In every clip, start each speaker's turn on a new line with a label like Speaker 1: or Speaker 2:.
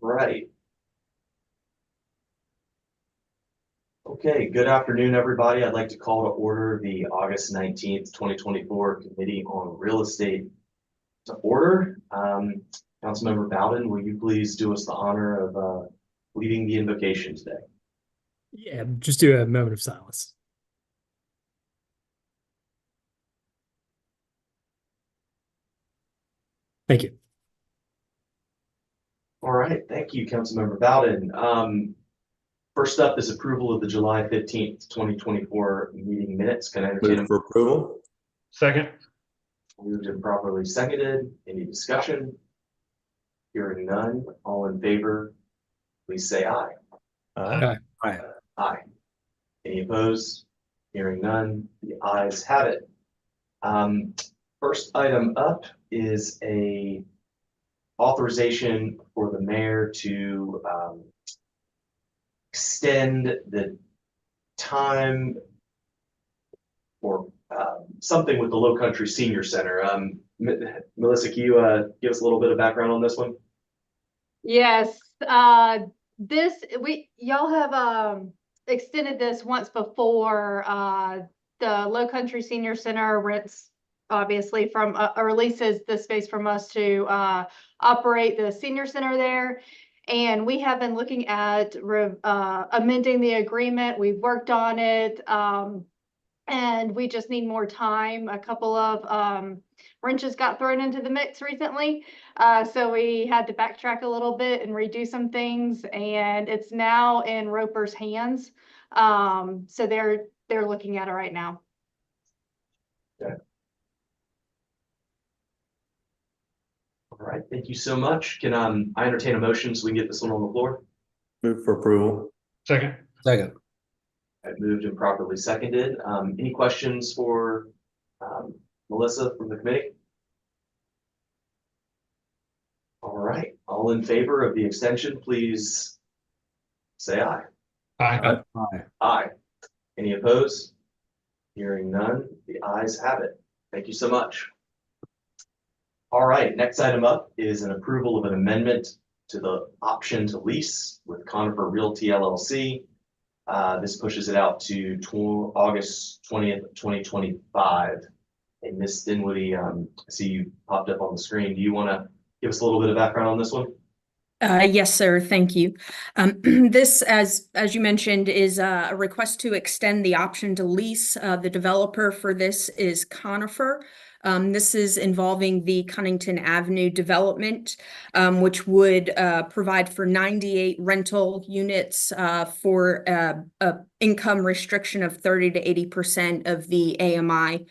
Speaker 1: Right. Okay, good afternoon, everybody. I'd like to call to order the August 19th, 2024 Committee on Real Estate to order. Councilmember Bowden, will you please do us the honor of leading the invocation today?
Speaker 2: Yeah, just do a moment of silence. Thank you.
Speaker 1: All right, thank you, Councilmember Bowden. First up is approval of the July 15th, 2024 meeting minutes. Can I entertain
Speaker 3: Move for approval.
Speaker 4: Second.
Speaker 1: Moved and properly seconded. Any discussion? Hearing none. All in favor, please say aye.
Speaker 3: Aye.
Speaker 2: Aye.
Speaker 1: Aye. Any opposed? Hearing none. The ayes have it. First item up is a authorization for the mayor to extend the time or something with the Low Country Senior Center. Melissa, can you give us a little bit of background on this one?
Speaker 5: Yes, y'all have extended this once before. The Low Country Senior Center rents obviously from or leases the space from us to operate the senior center there. And we have been looking at amending the agreement. We've worked on it. And we just need more time. A couple of wrenches got thrown into the mix recently. So we had to backtrack a little bit and redo some things, and it's now in Roper's hands. So they're looking at it right now.
Speaker 1: Okay. All right, thank you so much. Can I entertain a motion so we can get this one on the floor?
Speaker 3: Move for approval.
Speaker 4: Second.
Speaker 2: Second.
Speaker 1: I moved and properly seconded. Any questions for Melissa from the committee? All right, all in favor of the extension, please say aye.
Speaker 4: Aye.
Speaker 2: Aye.
Speaker 1: Aye. Any opposed? Hearing none, the ayes have it. Thank you so much. All right, next item up is an approval of an amendment to the option to lease with Conifer Realty LLC. This pushes it out to August 20th, 2025. And Ms. Dinwiddie, I see you popped up on the screen. Do you want to give us a little bit of background on this one?
Speaker 6: Yes, sir. Thank you. This, as you mentioned, is a request to extend the option to lease. The developer for this is Conifer. This is involving the Cunnington Avenue development, which would provide for 98 rental units for a income restriction of 30 to 80% of the AMI.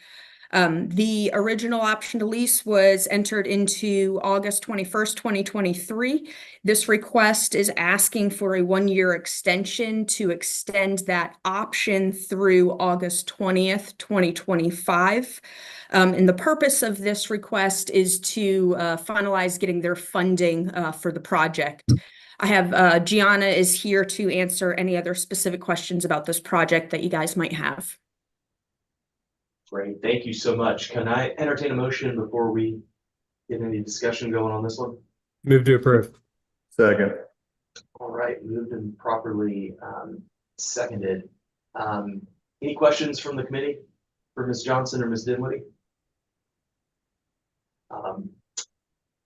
Speaker 6: The original option to lease was entered into August 21st, 2023. This request is asking for a 1-year extension to extend that option through August 20th, 2025. And the purpose of this request is to finalize getting their funding for the project. I have Gianna is here to answer any other specific questions about this project that you guys might have.
Speaker 1: Great, thank you so much. Can I entertain a motion before we get any discussion going on this one?
Speaker 2: Move to approve.
Speaker 3: Second.
Speaker 1: All right, moved and properly seconded. Any questions from the committee for Ms. Johnson or Ms. Dinwiddie?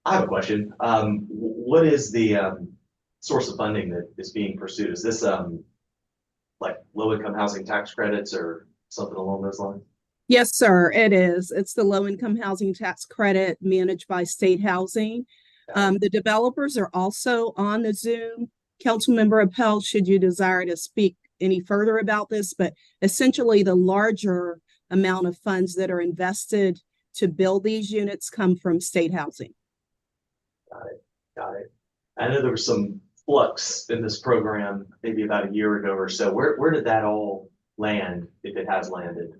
Speaker 1: I have a question. What is the source of funding that is being pursued? Is this like low-income housing tax credits or something along those lines?
Speaker 7: Yes, sir, it is. It's the low-income housing tax credit managed by State Housing. The developers are also on the Zoom. Councilmember Appel, should you desire to speak any further about this, but essentially the larger amount of funds that are invested to build these units come from State Housing.
Speaker 1: Got it. Got it. I know there was some flux in this program maybe about a year ago or so. Where did that all land, if it has landed?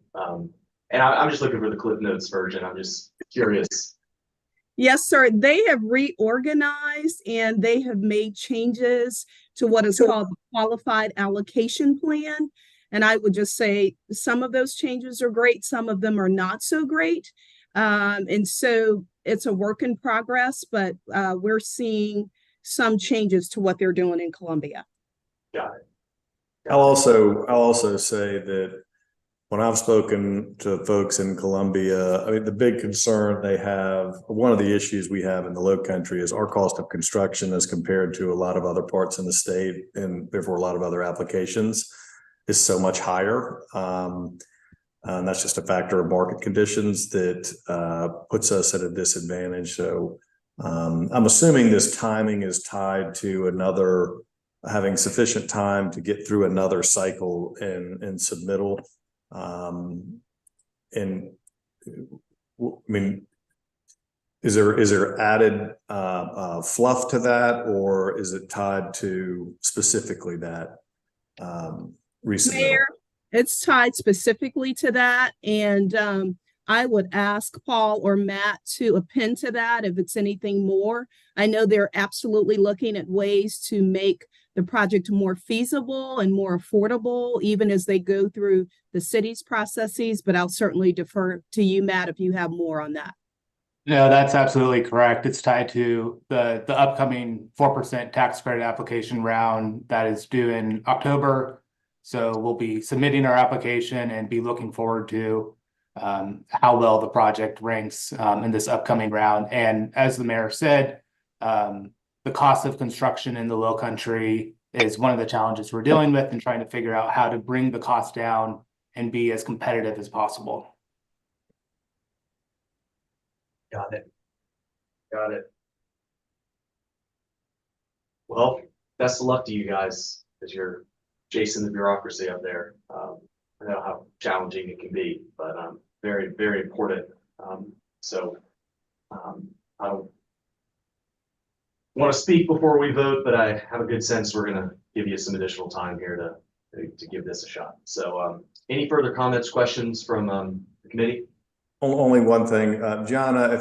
Speaker 1: And I'm just looking for the Cliff Notes version. I'm just curious.
Speaker 7: Yes, sir. They have reorganized and they have made changes to what is called the Qualified Allocation Plan. And I would just say some of those changes are great. Some of them are not so great. And so it's a work in progress, but we're seeing some changes to what they're doing in Columbia.
Speaker 1: Got it.
Speaker 3: I'll also say that when I've spoken to folks in Columbia, I mean, the big concern they have, one of the issues we have in the Low Country is our cost of construction as compared to a lot of other parts in the state, and therefore a lot of other applications, is so much higher. And that's just a factor of market conditions that puts us at a disadvantage. So I'm assuming this timing is tied to having sufficient time to get through another cycle in submittal. And I mean, is there added fluff to that, or is it tied to specifically that resubmittal?
Speaker 7: Mayor, it's tied specifically to that, and I would ask Paul or Matt to append to that if it's anything more. I know they're absolutely looking at ways to make the project more feasible and more affordable, even as they go through the city's processes, but I'll certainly defer to you, Matt, if you have more on that.
Speaker 4: No, that's absolutely correct. It's tied to the upcoming 4% tax credit application round that is due in October. So we'll be submitting our application and be looking forward to how well the project ranks in this upcoming round. And as the mayor said, the cost of construction in the Low Country is one of the challenges we're dealing with, and trying to figure out how to bring the cost down and be as competitive as possible.
Speaker 1: Got it. Got it. Well, best of luck to you guys as you're chasing the bureaucracy up there. I know how challenging it can be, but very, very important. I don't want to speak before we vote, but I have a good sense we're going to give you some additional time here to give this a shot. So any further comments, questions from the committee?
Speaker 3: Only one thing, Gianna,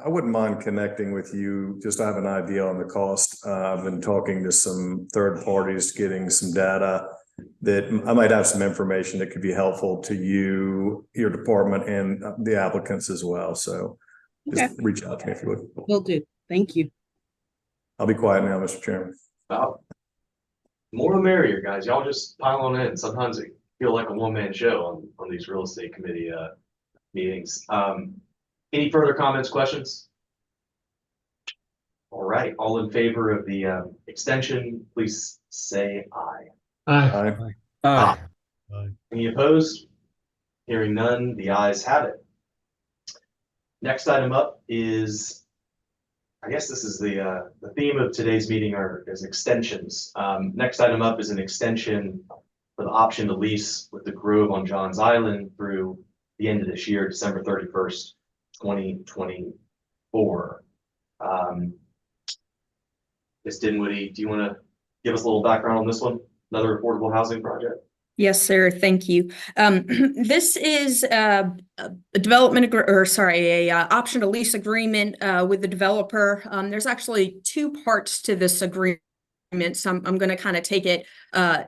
Speaker 3: I wouldn't mind connecting with you just to have an idea on the cost. I've been talking to some third parties, getting some data that I might have some information that could be helpful to you, your department, and the applicants as well. So just reach out to me if you would.
Speaker 7: Will do. Thank you.
Speaker 3: I'll be quiet now, Mr. Chairman.
Speaker 1: More the merrier, guys. Y'all just pile on in. Sometimes it feel like a one-man show on these real estate committee meetings. Any further comments, questions? All right, all in favor of the extension, please say aye.
Speaker 3: Aye.
Speaker 1: Any opposed? Hearing none, the ayes have it. Next item up is, I guess this is the theme of today's meeting is extensions. Next item up is an extension for the option to lease with the Grove on Johns Island through the end of this year, December 31st, 2024. Ms. Dinwiddie, do you want to give us a little background on this one? Another affordable housing project?
Speaker 6: Yes, sir. Thank you. This is a development option to lease agreement with the developer. There's actually two parts to this agreement, so I'm going to kind of take it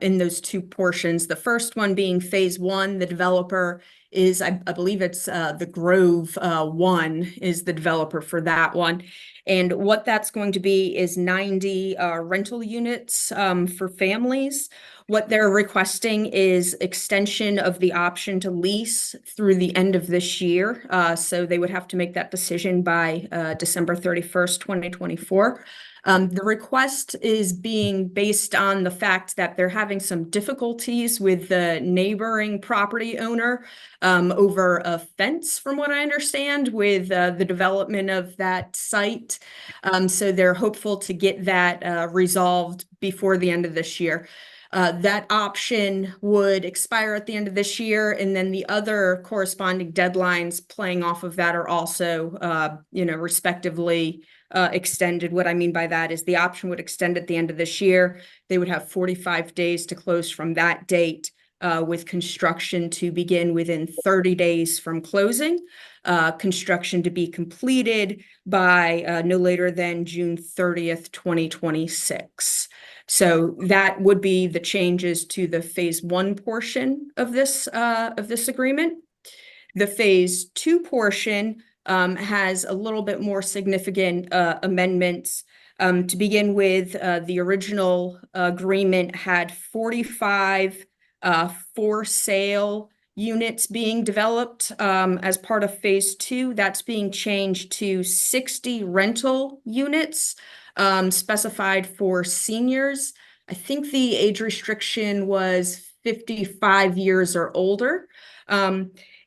Speaker 6: in those two portions. The first one being phase one. The developer is, I believe it's the Grove One is the developer for that one. And what that's going to be is 90 rental units for families. What they're requesting is extension of the option to lease through the end of this year. So they would have to make that decision by December 31st, 2024. The request is being based on the fact that they're having some difficulties with the neighboring property owner over a fence, from what I understand, with the development of that site. So they're hopeful to get that resolved before the end of this year. That option would expire at the end of this year, and then the other corresponding deadlines playing off of that are also, respectively extended. What I mean by that is the option would extend at the end of this year. They would have 45 days to close from that date, with construction to begin within 30 days from closing, construction to be completed by no later than June 30th, 2026. So that would be the changes to the phase one portion of this agreement. The phase two portion has a little bit more significant amendments. To begin with, the original agreement had 45 for sale units being developed as part of phase 2. That's being changed to 60 rental units specified for seniors. I think the age restriction was 55 years or older.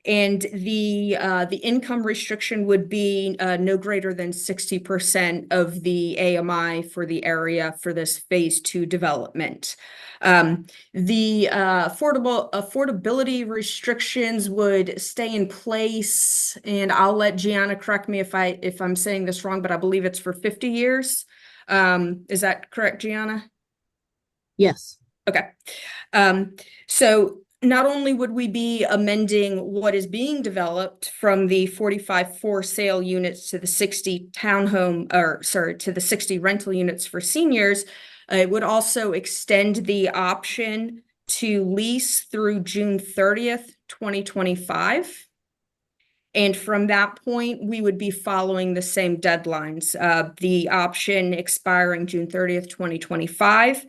Speaker 6: And the income restriction would be no greater than 60% of the AMI for the area for this phase 2 development. The affordability restrictions would stay in place, and I'll let Gianna correct me if I'm saying this wrong, but I believe it's for 50 years. Is that correct, Gianna?
Speaker 7: Yes.
Speaker 6: Okay. So not only would we be amending what is being developed from the 45 for sale units to the 60 to the 60 rental units for seniors, it would also extend the option to lease through June 30th, 2025. And from that point, we would be following the same deadlines. The option expiring June 30th, 2025,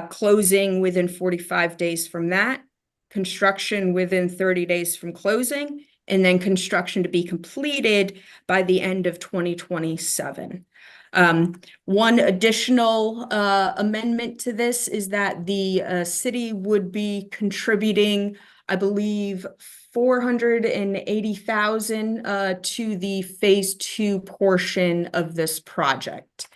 Speaker 6: closing within 45 days from that, construction within 30 days from closing, and then construction to be completed by the end of 2027. One additional amendment to this is that the city would be contributing, I believe, $480,000 to the phase 2 portion of this project.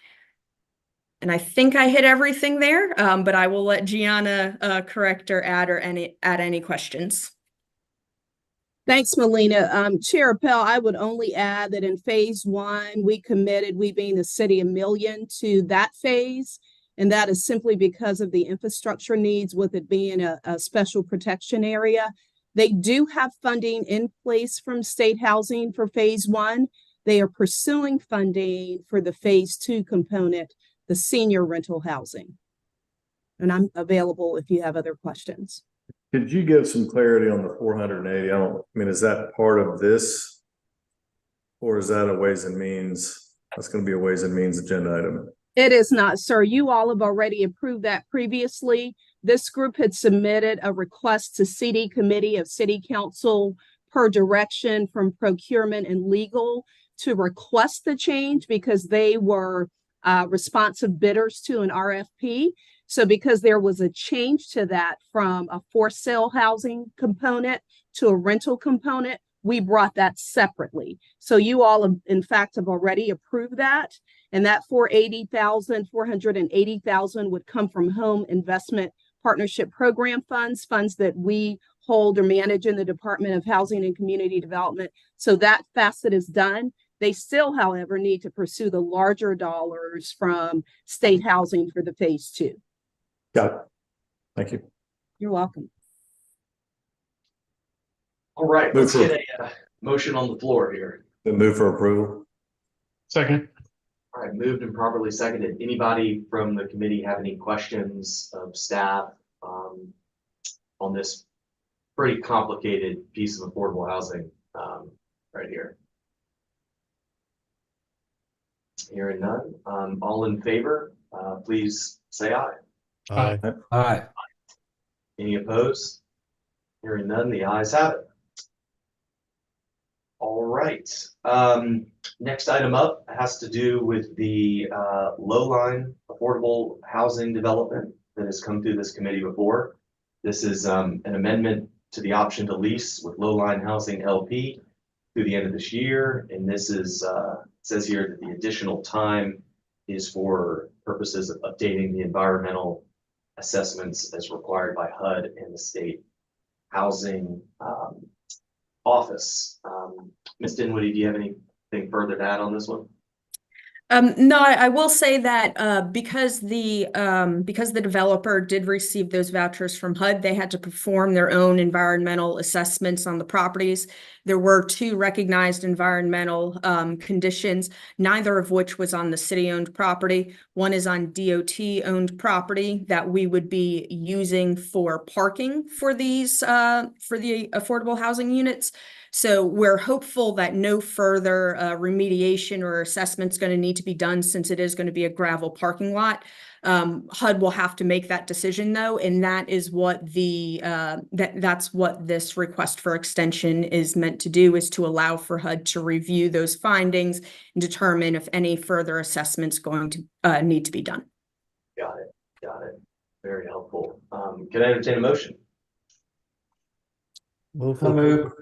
Speaker 6: And I think I hit everything there, but I will let Gianna correct or add any questions.
Speaker 7: Thanks, Melina. Chair Appel, I would only add that in phase 1, we committed, we being the city, $1 million to that phase. And that is simply because of the infrastructure needs with it being a special protection area. They do have funding in place from state housing for phase 1. They are pursuing funding for the phase 2 component, the senior rental housing. And I'm available if you have other questions.
Speaker 3: Could you give some clarity on the 480? I mean, is that part of this? Or is that a Ways and Means? That's going to be a Ways and Means agenda item.
Speaker 7: It is not, sir. You all have already approved that previously. This group had submitted a request to CD Committee of City Council per direction from procurement and legal to request the change because they were responsive bidders to an RFP. So because there was a change to that from a for sale housing component to a rental component, we brought that separately. So you all have, in fact, have already approved that. And that $480,000 would come from Home Investment Partnership Program funds that we hold or manage in the Department of Housing and Community Development. So that facet is done. They still, however, need to pursue the larger dollars from state housing for the phase 2.
Speaker 3: Got it. Thank you.
Speaker 7: You're welcome.
Speaker 1: All right,
Speaker 3: Move
Speaker 1: let's
Speaker 3: for-
Speaker 1: get a motion on the floor here.
Speaker 3: Then move for approval.
Speaker 2: Second.
Speaker 1: All right, moved and properly seconded. Anybody from the committee have any questions of staff on this pretty complicated piece of affordable housing right here? Hearing none. All in favor, please say aye.
Speaker 2: Aye.
Speaker 3: Aye.
Speaker 1: Any opposed? Hearing none, the ayes have it. All right. Next item up has to do with the low-line affordable housing development that has come through this committee before. This is an amendment to the option to lease with Low-Line Housing LP through the end of this year. And this is says here that the additional time is for purposes of updating the environmental assessments as required by HUD and the state housing office. Ms. Dinwiddie, do you have anything further to add on this one?
Speaker 6: No, I will say that because the developer did receive those vouchers from HUD, they had to perform their own environmental assessments on the properties. There were 2 recognized environmental conditions, neither of which was on the city-owned property. One is on DOT-owned property that we would be using for parking for these for the affordable housing units. So we're hopeful that no further remediation or assessment's going to need to be done since it is going to be a gravel parking lot. HUD will have to make that decision though, and that is what that's what this request for extension is meant to do, is to allow for HUD to review those findings and determine if any further assessment's going to need to be done.
Speaker 1: Got it. Got it. Very helpful. Can I entertain a motion?
Speaker 2: Move
Speaker 8: So moved.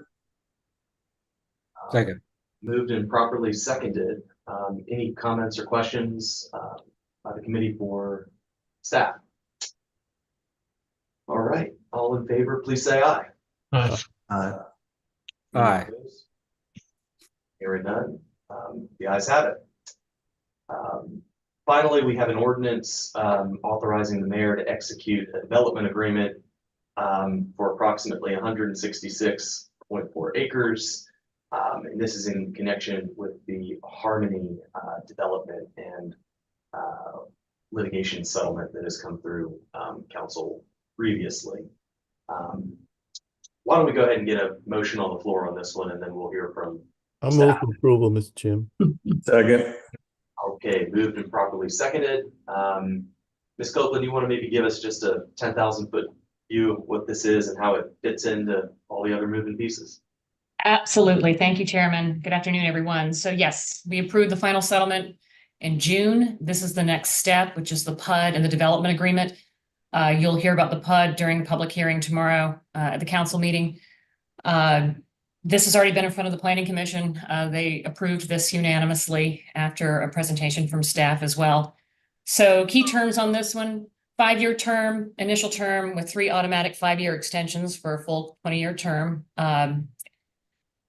Speaker 1: Uh,
Speaker 8: Second.
Speaker 1: Moved and properly seconded. Any comments or questions by the committee for staff? All right, all in favor, please say aye.
Speaker 2: Aye.
Speaker 3: Aye.
Speaker 1: Any
Speaker 8: Aye.
Speaker 1: opposed? Hearing none, the ayes have it. Finally, we have an ordinance authorizing the mayor to execute a development agreement for approximately 166.4 acres. And this is in connection with the Harmony development and litigation settlement that has come through council previously. Why don't we go ahead and get a motion on the floor on this one, and then we'll hear from
Speaker 2: I'll move for approval, Mr. Chairman.
Speaker 3: Second.
Speaker 1: Okay, moved and properly seconded. Ms. Copeland, you want to maybe give us just a 10,000 foot view of what this is and how it fits into all the other moving pieces?
Speaker 9: Absolutely. Thank you, Chairman. Good afternoon, everyone. So yes, we approved the final settlement in June. This is the next step, which is the PUD and the development agreement. You'll hear about the PUD during the public hearing tomorrow at the council meeting. This has already been in front of the Planning Commission. They approved this unanimously after a presentation from staff as well. So key terms on this one: 5-year term, initial term with 3 automatic 5-year extensions for a full 20-year term.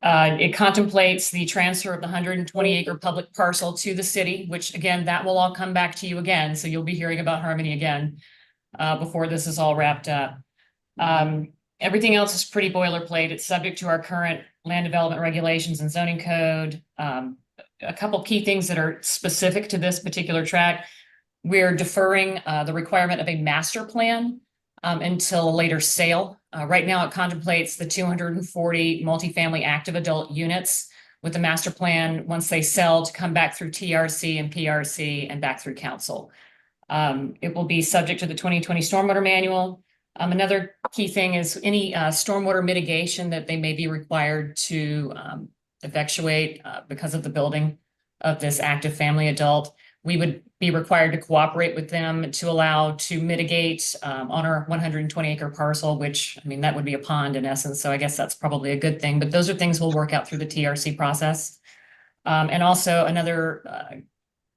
Speaker 9: It contemplates the transfer of the 120-acre public parcel to the city, which again, that will all come back to you again. So you'll be hearing about Harmony again before this is all wrapped up. Everything else is pretty boilerplate. It's subject to our current land development regulations and zoning code. A couple key things that are specific to this particular tract: we're deferring the requirement of a master plan until a later sale. Right now, it contemplates the 240 multifamily active adult units with the master plan, once they sell, to come back through TRC and PRC and back through council. It will be subject to the 2020 stormwater manual. Another key thing is any stormwater mitigation that they may be required to effectuate because of the building of this active family adult. We would be required to cooperate with them to allow to mitigate on our 120-acre parcel, which, I mean, that would be a pond in essence. So I guess that's probably a good thing. But those are things we'll work out through the TRC process. And also another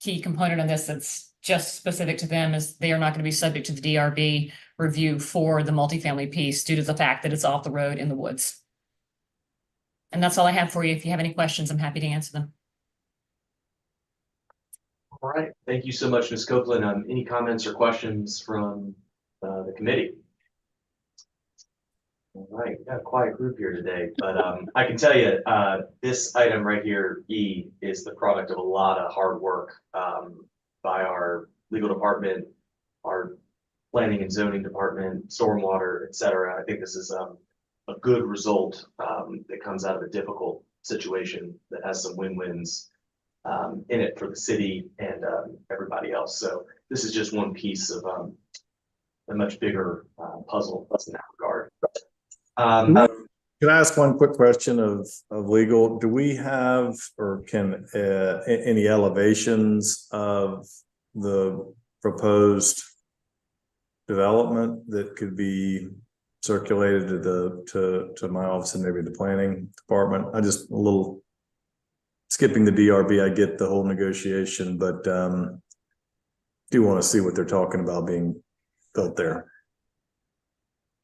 Speaker 9: key component of this that's just specific to them is they are not going to be subject to the DRB review for the multifamily piece due to the fact that it's off the road in the woods. And that's all I have for you. If you have any questions, I'm happy to answer them.
Speaker 1: All right, thank you so much, Ms. Copeland. Any comments or questions from the committee? All right, we got a quiet group here today, but I can tell you this item right here, E, is the product of a lot of hard work by our legal department, our planning and zoning department, stormwater, et cetera. I think this is a good result that comes out of a difficult situation that has some win-wins in it for the city and everybody else. So this is just one piece of a much bigger puzzle in that regard.
Speaker 3: Can I ask one quick question of legal? Do we have, or can any elevations of the proposed development that could be circulated to my office and maybe the planning department? I just a little skipping the DRB. I get the whole negotiation, but do want to see what they're talking about being built there.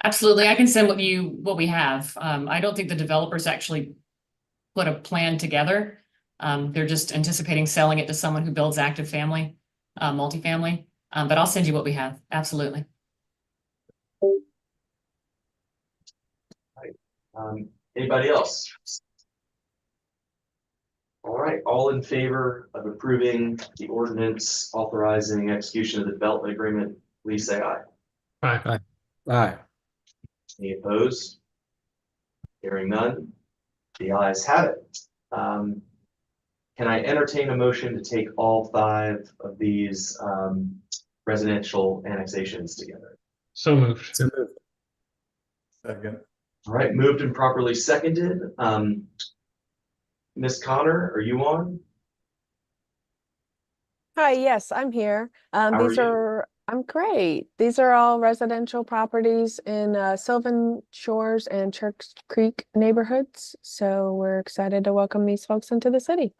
Speaker 9: Absolutely. I can send what we have. I don't think the developers actually put a plan together. They're just anticipating selling it to someone who builds active family, multifamily. But I'll send you what we have. Absolutely.
Speaker 1: Anybody else? All right, all in favor of approving the ordinance authorizing execution of the development agreement, please say aye.
Speaker 2: Aye.
Speaker 8: Aye.
Speaker 1: Any opposed? Hearing none, The ayes have it. Can I entertain a motion to take all 5 of these residential annexations together?
Speaker 8: So moved.
Speaker 3: Second.
Speaker 1: All right, moved and properly seconded. Ms. Connor, are you on?
Speaker 10: Hi, yes, I'm here.
Speaker 1: How are
Speaker 10: These
Speaker 1: you?
Speaker 10: are, I'm great. These are all residential properties in Sylvan Shores and Church Creek neighborhoods. So we're excited to welcome these folks into the city.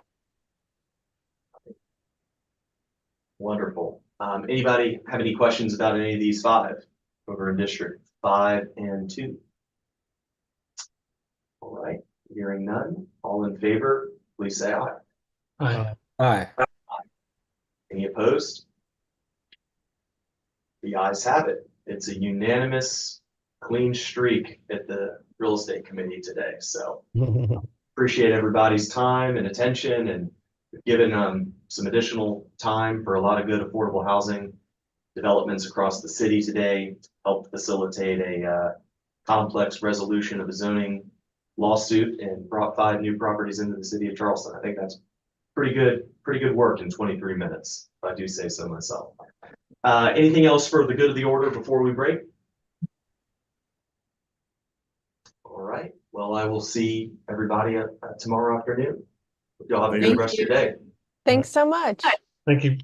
Speaker 1: Wonderful. Anybody have any questions about any of these 5 over in District 5 and 2? All right, hearing none. All in favor, please say aye.
Speaker 8: Aye.
Speaker 2: Aye.
Speaker 1: Any opposed? The ayes have it. It's a unanimous, clean streak at the Real Estate Committee today. So appreciate everybody's time and attention, and given some additional time for a lot of good affordable housing developments across the city today, helped facilitate a complex resolution of a zoning lawsuit and brought 5 new properties into the city of Charleston. I think that's pretty good work in 23 minutes, if I do say so myself. Anything else for the good of the order before we break? All right. Well, I will see everybody tomorrow afternoon. Y'all have a good
Speaker 10: Thank
Speaker 1: rest of your day.
Speaker 10: Thanks so much.
Speaker 8: Thank you.